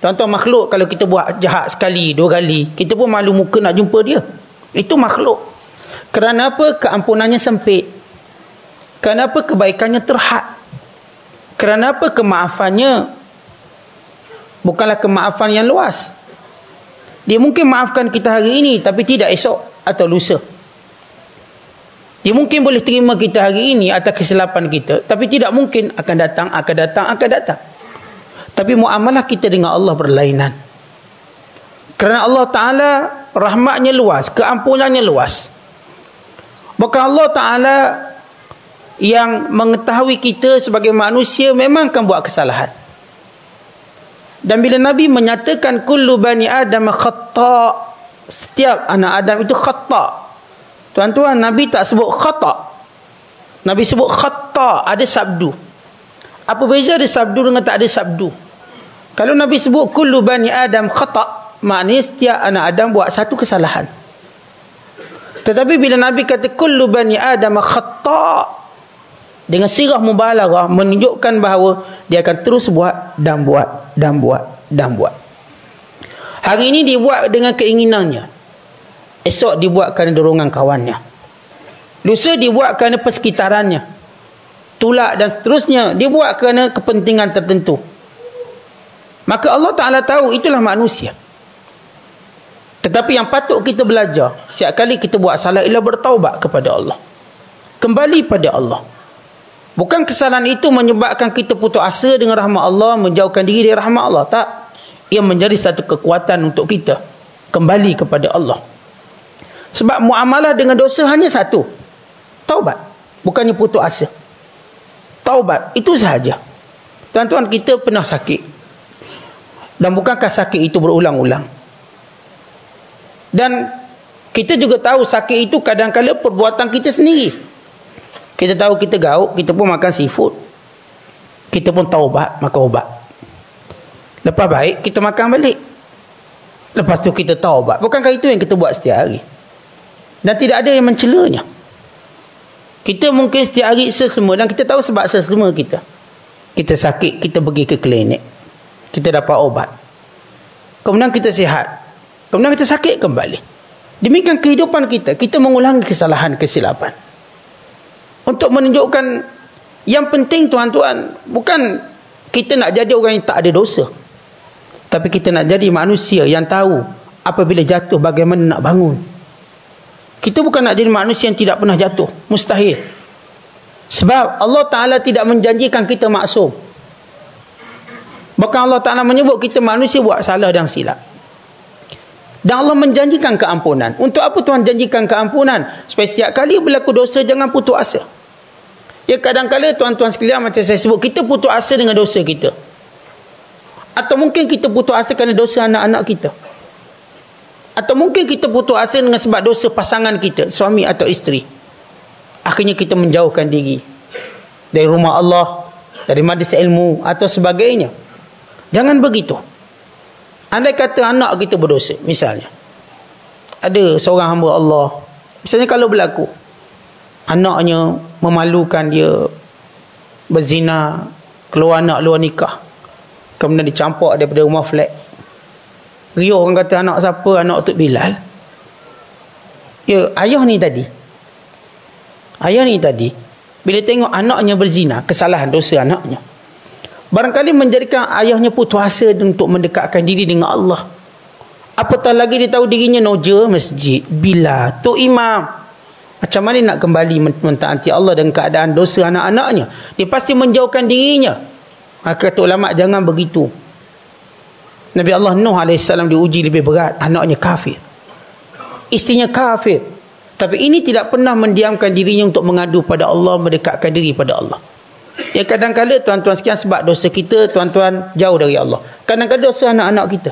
Tuan-tuan, makhluk kalau kita buat jahat sekali, 2 kali, kita pun malu muka nak jumpa dia. Itu makhluk. Kerana apa? Keampunannya sempit. Kerana apa? Kebaikannya terhad. Kerana apa? Kemaafannya bukanlah kemaafan yang luas. Dia mungkin maafkan kita hari ini, tapi tidak esok atau lusa. Dia mungkin boleh terima kita hari ini atas kesilapan kita, tapi tidak mungkin akan datang. Tapi muamalah kita dengan Allah berlainan. Kerana Allah Ta'ala rahmatnya luas, keampunannya luas. Bahkan Allah Ta'ala yang mengetahui kita sebagai manusia memang akan buat kesalahan. Dan bila Nabi menyatakan kullu bani Adam khata', setiap anak Adam itu khata'. Tuan-tuan, Nabi tak sebut khata'. Nabi sebut khata', ada sabdu. Apa beza ada sabdu dengan tak ada sabdu? Kalau Nabi sebut kullu bani Adam khata', maknanya setiap anak Adam buat satu kesalahan. Tetapi bila Nabi kata kullu bani Adam khata', dengan sirah mubalaghah menunjukkan bahawa dia akan terus buat dan buat dan buat dan buat. Hari ini dibuat dengan keinginannya. Esok dibuat kerana dorongan kawannya. Lusa dibuat kerana persekitarannya. Tulak dan seterusnya dibuat kerana kepentingan tertentu. Maka Allah Ta'ala tahu itulah manusia. Tetapi yang patut kita belajar, setiap kali kita buat salah ialah bertaubat kepada Allah. Kembali pada Allah. Bukan kesalahan itu menyebabkan kita putus asa dengan rahmat Allah, menjauhkan diri dari rahmat Allah. Tak. Ia menjadi satu kekuatan untuk kita kembali kepada Allah. Sebab muamalah dengan dosa hanya satu. Taubat. Bukannya putus asa. Taubat. Itu sahaja. Tuan-tuan, kita pernah sakit. Dan bukankah sakit itu berulang-ulang? Dan kita juga tahu sakit itu kadang-kadang perbuatan kita sendiri. Kita tahu kita gauk, kita pun makan seafood. Kita pun taubat, makan ubat. Lepas baik, kita makan balik. Lepas tu kita taubat. Bukankah itu yang kita buat setiap hari? Dan tidak ada yang mencelanya. Kita mungkin setiap hari sesama, dan kita tahu sebab sesama kita. Kita sakit, kita pergi ke klinik. Kita dapat obat. Kemudian kita sihat. Kemudian kita sakit kembali. Demikian kehidupan kita. Kita mengulangi kesalahan, kesilapan. Untuk menunjukkan yang penting, tuan-tuan, bukan kita nak jadi orang yang tak ada dosa. Tapi kita nak jadi manusia yang tahu apabila jatuh bagaimana nak bangun. Kita bukan nak jadi manusia yang tidak pernah jatuh. Mustahil. Sebab Allah Ta'ala tidak menjanjikan kita maksum. Bahkan Allah Ta'ala menyebut kita manusia buat salah dan silap. Dan Allah menjanjikan keampunan. Untuk apa Tuhan janjikan keampunan? Supaya setiap kali berlaku dosa, jangan putus asa. Ya, kadang-kadang tuan-tuan sekalian, macam saya sebut, kita putus asa dengan dosa kita. Atau mungkin kita putus asa kerana dosa anak-anak kita. Atau mungkin kita putus asa dengan sebab dosa pasangan kita, suami atau isteri. Akhirnya kita menjauhkan diri dari rumah Allah, dari majlis ilmu atau sebagainya. Jangan begitu. Andai kata anak kita berdosa, misalnya. Ada seorang hamba Allah. Misalnya kalau berlaku, anaknya memalukan dia, berzina, keluar anak luar nikah. Kemudian dicampak daripada rumah flat. Riuh orang kata anak siapa? Anak Tok Bilal. Ya, ayah ni tadi. Bila tengok anaknya berzina, kesalahan dosa anaknya, barangkali menjadikan ayahnya putus asa untuk mendekatkan diri dengan Allah. Apatah lagi dia tahu dirinya noja masjid, bila Tok Imam. Macam mana nak kembali mentaati Allah dengan keadaan dosa anak-anaknya? Dia pasti menjauhkan dirinya. Maka kata ulama, jangan begitu. Nabi Allah Nuh AS diuji lebih berat. Anaknya kafir, isterinya kafir. Tapi ini tidak pernah mendiamkan dirinya untuk mengadu pada Allah, mendekatkan diri pada Allah. Ya, kadang-kadang tuan-tuan sekian sebab dosa kita, tuan-tuan jauh dari Allah. Kadang-kadang dosa anak-anak kita,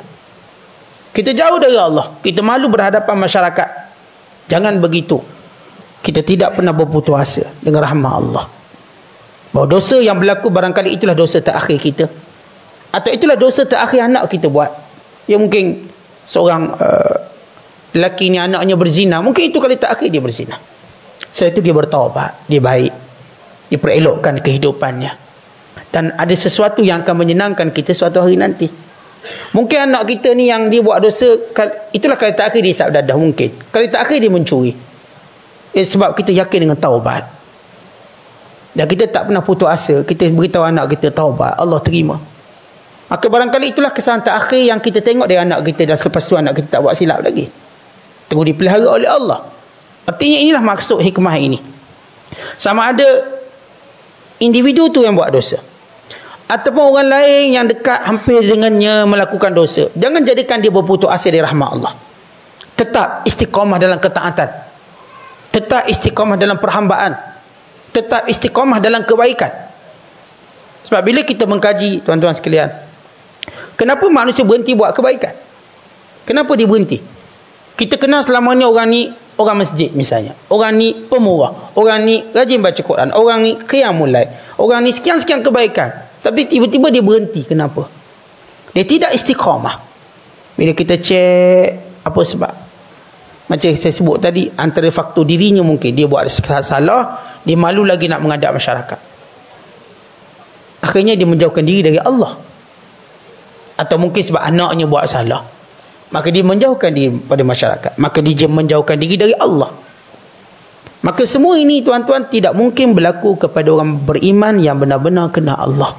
kita jauh dari Allah. Kita malu berhadapan masyarakat. Jangan begitu. Kita tidak pernah berputus asa dengan rahmat Allah. Bahawa dosa yang berlaku barangkali itulah dosa terakhir kita. Atau itulah dosa terakhir anak kita buat. Ya, mungkin seorang lelaki ni anaknya berzina. Mungkin itu kali terakhir dia berzina. Setelah itu dia bertaubat, dia baik, dia perelokkan kehidupannya. Dan ada sesuatu yang akan menyenangkan kita suatu hari nanti. Mungkin anak kita ni yang dia buat dosa, itulah kali terakhir dia hisap dadah mungkin. Kali terakhir dia mencuri. Sebab kita yakin dengan taubat. Dan kita tak pernah putus asa. Kita beritahu anak kita taubat, Allah terima. Maka barangkali itulah kesalahan terakhir yang kita tengok dari anak kita, dan selepas tu anak kita tak buat silap lagi. Terus dipelihara oleh Allah. Artinya inilah maksud hikmah ini. Sama ada individu tu yang buat dosa, ataupun orang lain yang dekat hampir dengannya melakukan dosa. Jangan jadikan dia berputus asa dari rahmat Allah. Tetap istiqamah dalam ketaatan. Tetap istiqamah dalam perhambaan. Tetap istiqamah dalam kebaikan. Sebab bila kita mengkaji, tuan-tuan sekalian, kenapa manusia berhenti buat kebaikan? Kenapa dia berhenti? Kita kenal selama ni orang ni orang masjid misalnya. Orang ni pemurah. Orang ni rajin baca Quran. Orang ni qiyamul lail. Orang ni sekian-sekian kebaikan. Tapi tiba-tiba dia berhenti. Kenapa? Dia tidak istiqamah. Bila kita cek apa sebab? Macam saya sebut tadi, antara faktor dirinya mungkin. Dia buat salah. Dia malu lagi nak menghadap masyarakat. Akhirnya dia menjauhkan diri dari Allah. Atau mungkin sebab anaknya buat salah, maka dia menjauhkan diri pada masyarakat. Maka dia menjauhkan diri dari Allah. Maka semua ini tuan-tuan tidak mungkin berlaku kepada orang beriman yang benar-benar kenal Allah.